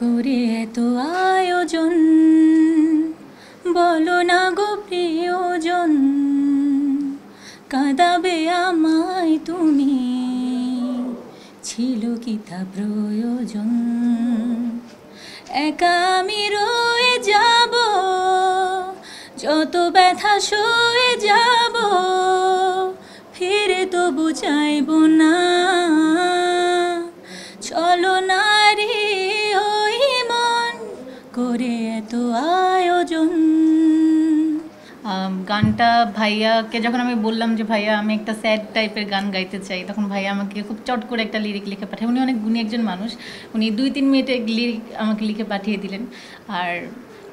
করে এত আয়োজন, বলো না গো প্রিয়জন, কাঁদাবে আমায় তুমি, ছিল কি তা প্রয়োজন? একা আমি রয়ে যাব, যত ব্যথা সয়ে যাব, ফিরে তবু চাইব না। চলো নারী ওই মন করে এত আয়োজন। গানটা ভাইয়াকে যখন আমি বললাম যে ভাইয়া আমি একটা স্যাড টাইপের গান গাইতে চাই, তখন ভাইয়া আমাকে খুব চট করে একটা লিরিক লিখে পাঠায়। উনি অনেক গুণী একজন মানুষ, উনি 2-3 মিনিটে লিরিক আমাকে লিখে পাঠিয়ে দিলেন। আর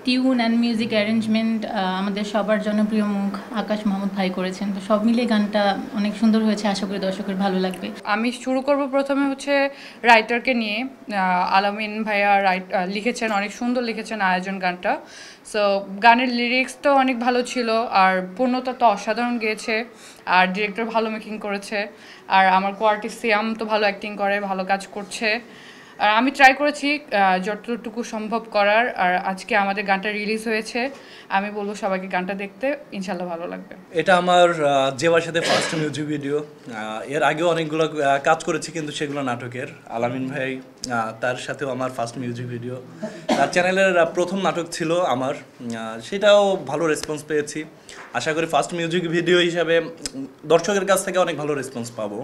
টিউন অ্যান্ড মিউজিক অ্যারেঞ্জমেন্ট আমাদের সবার জনপ্রিয় মুখ আকাশ মাহমুদ ভাই করেছেন। তো সব মিলিয়ে গানটা অনেক সুন্দর হয়েছে, আশা করি দর্শকের ভালো লাগবে। আমি শুরু করব প্রথমে হচ্ছে রাইটারকে নিয়ে। আলামিন ভাইয়া লিখেছেন, অনেক সুন্দর লিখেছেন আয়োজন গানটা। সো গানের লিরিক্স তো অনেক ভালো ছিল, আর পূর্ণতা তো অসাধারণ গেয়েছে, আর ডিরেক্টর ভালো মেকিং করেছে, আর আমার কোয়ার্টিস্ট সিয়াম তো ভালো অ্যাক্টিং করে, ভালো কাজ করছে। আর আমি ট্রাই করেছি যতটুকু সম্ভব করার। আর আজকে আমাদের গানটা রিলিজ হয়েছে, আমি বলবো সবাইকে গানটা দেখতে, ইনশাল্লাহ ভালো লাগবে। এটা আমার জেবার সাথে ফার্স্ট মিউজিক ভিডিও। এর আগেও অনেকগুলো কাজ করেছি, কিন্তু সেগুলো নাটকের। আলামিন ভাই তার সাথেও আমার ফার্স্ট মিউজিক ভিডিও। তার চ্যানেলের প্রথম নাটক ছিল আমার, সেটাও ভালো রেসপন্স পেয়েছি। আশা করি ফার্স্ট মিউজিক ভিডিও হিসাবে দর্শকের কাছ থেকে অনেক ভালো রেসপন্স পাবো।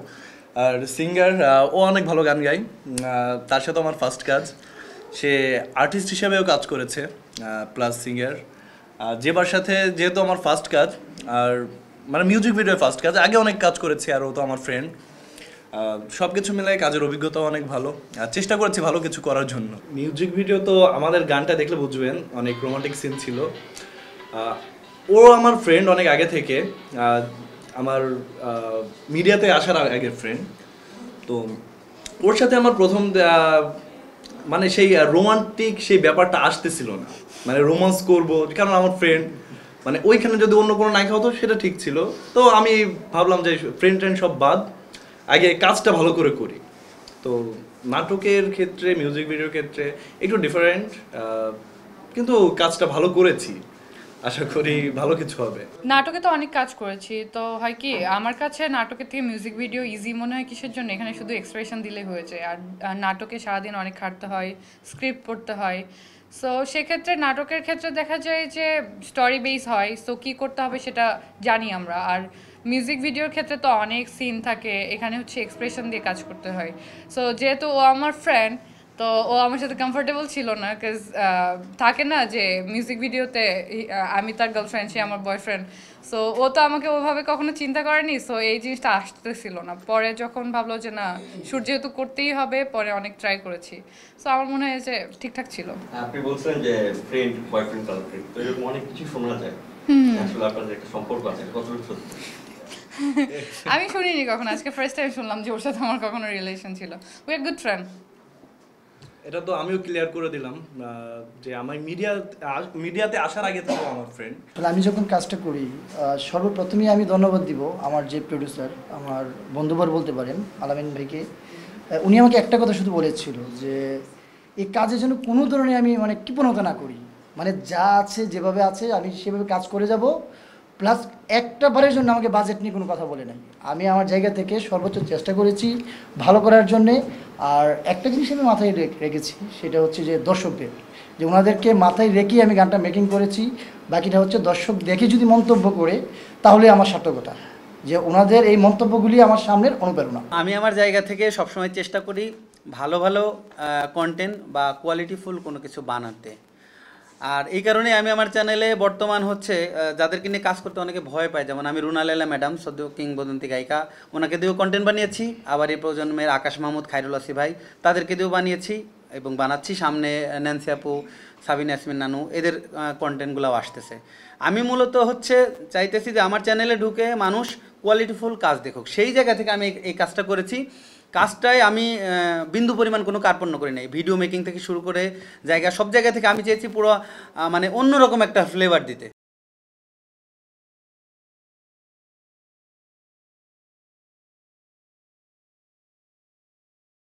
আর সিঙ্গার, ও অনেক ভালো গান গায়, তার সাথে আমার ফার্স্ট কাজ। সে আর্টিস্ট হিসাবেও কাজ করেছে, প্লাস সিঙ্গার। জেবার সাথে যেহেতু আমার ফার্স্ট কাজ, আর মানে মিউজিক ভিডিও ফার্স্ট কাজ, আগে অনেক কাজ করেছি, আর ও তো আমার ফ্রেন্ড। সব কিছু মিলাই কাজের অভিজ্ঞতাও অনেক ভালো, আর চেষ্টা করেছি ভালো কিছু করার জন্য। মিউজিক ভিডিও তো আমাদের গানটা দেখলে বুঝবেন, অনেক রোমান্টিক সিন ছিল। ও আমার ফ্রেন্ড অনেক আগে থেকে, আমার মিডিয়াতে আসার আগের ফ্রেন্ড। তো ওর সাথে আমার প্রথম মানে সেই রোমান্টিক সেই ব্যাপারটা আসতেছিল না, মানে রোমান্স করবো, কারণ আমার ফ্রেন্ড, মানে ওইখানে যদি অন্য কোনো নায়িকা হতো সেটা ঠিক ছিল। তো আমি ভাবলাম যে ফ্রেন্ড ট্রেন্ড সব বাদ, আগে কাজটা ভালো করে করি। তো নাটকের ক্ষেত্রে, মিউজিক ভিডিওর ক্ষেত্রে একটু ডিফারেন্ট, কিন্তু কাজটা ভালো করেছি, আশা করি ভালো কিছু হবে। নাটকে তো অনেক কাজ করেছি, তো হয় কি আমার কাছে নাটকের থেকে মিউজিক ভিডিও ইজি মনে হয়। কিসের জন্য? এখানে শুধু এক্সপ্রেশন দিলে হয়ে যায়, আর নাটকে সারাদিন অনেক খাটতে হয়, স্ক্রিপ্ট পড়তে হয়। সো সেক্ষেত্রে নাটকের ক্ষেত্রে দেখা যায় যে স্টোরি বেস হয়, সো কী করতে হবে সেটা জানি আমরা। আর মিউজিক ভিডিওর ক্ষেত্রে তো অনেক সিন থাকে, এখানে হচ্ছে এক্সপ্রেশন দিয়ে কাজ করতে হয়। সো যেহেতু ও আমার ফ্রেন্ড, তো ও আমার সাথে কমফোর্টেবল ছিল না, বিকজ থাকে না যে মিউজিক ভিডিওতে আমি তার গার্লফ্রেন্ড, সে আমার বয়ফ্রেন্ড। সো ও তো আমাকে ওভাবে কখনো চিন্তা করেনি, সো এই জিনিসটা আসতেছিল না। পরে যখন ভাবলো যে না, শুট যেহেতু করতেই হবে, পরে অনেক ট্রাই করেছি। সো আমার মনে হয় যে ঠিকঠাক ছিল। আপনি বলছিলেন যে ফ্রেন্ড, বয়ফ্রেন্ড, গার্লফ্রেন্ড, তো এরকম অনেক কিছু শোনা যায়। আসলে আপনাদের একটা সম্পর্ক আছে, কতটুকু সত্যি? আমি শুনিনি কখনো, আজকে ফার্স্ট টাইম শুনলাম যে ওর সাথে আমার কখনো রিলেশন ছিল। We are good friend. এটা তো আমিও ক্লিয়ার করে দিলাম যে আমার মিডিয়াতে আসার আগে থেকে আমার ফ্রেন্ড। তাহলে আমি যখন কাজটা করি, সর্বপ্রথমেই আমি ধন্যবাদ দিব আমার যে প্রডিউসার, আমার বন্ধুবর বলতে পারেন, আলামিন ভাইকে। উনি আমাকে একটা কথা শুধু বলেছিল যে এই কাজের জন্য কোনো ধরনের আমি মানে কৃপণতা না করি, মানে যা আছে যেভাবে আছে আমি সেভাবে কাজ করে যাব। প্লাস একটা বারের জন্য আমাকে বাজেট নিয়ে কোনো কথা বলে নাই। আমি আমার জায়গা থেকে সর্বোচ্চ চেষ্টা করেছি ভালো করার জন্যে। আর একটা জিনিস আমি মাথায় রেখেছি, সেটা হচ্ছে যে দর্শকদের, যে ওনাদেরকে মাথায় রেখেই আমি গানটা মেকিং করেছি। বাকিটা হচ্ছে দর্শক দেখে যদি মন্তব্য করে, তাহলে আমার সার্থকতা, যে ওনাদের এই মন্তব্যগুলি আমার সামনের অনুপ্রেরণা। আমি আমার জায়গা থেকে সবসময় চেষ্টা করি ভালো ভালো কন্টেন্ট বা কোয়ালিটিফুল কোনো কিছু বানাতে। আর এই কারণে আমি আমার চ্যানেলে বর্তমান হচ্ছে যাদেরকে নিয়ে কাজ করতে অনেকে ভয় পায়, যেমন আমি রুনা লায়লা ম্যাডাম, সদ্য কিংবদন্তি গায়িকা, ওনাকে দিয়েও কন্টেন্ট বানিয়েছি। আবার এই প্রজন্মের আকাশ মাহমুদ, খায়রুল আসি ভাই, তাদেরকে দিয়েও বানিয়েছি এবং বানাচ্ছি। সামনে ন্যান্সি আপু, সাবিনা ইয়াসমিন নানু, এদের কন্টেন্টগুলোও আসতেছে। আমি মূলত হচ্ছে চাইতেছি যে আমার চ্যানেলে ঢুকে মানুষ কোয়ালিটিফুল কাজ দেখুক, সেই জায়গা থেকে আমি এই কাজটা করেছি। কাজটায় আমি বিন্দু পরিমাণ কোনো কার্পণ্য করি নাই। ভিডিও মেকিং থেকে শুরু করে সব জায়গা থেকে আমি চেয়েছি পুরো মানে অন্যরকম একটা ফ্লেভার দিতে।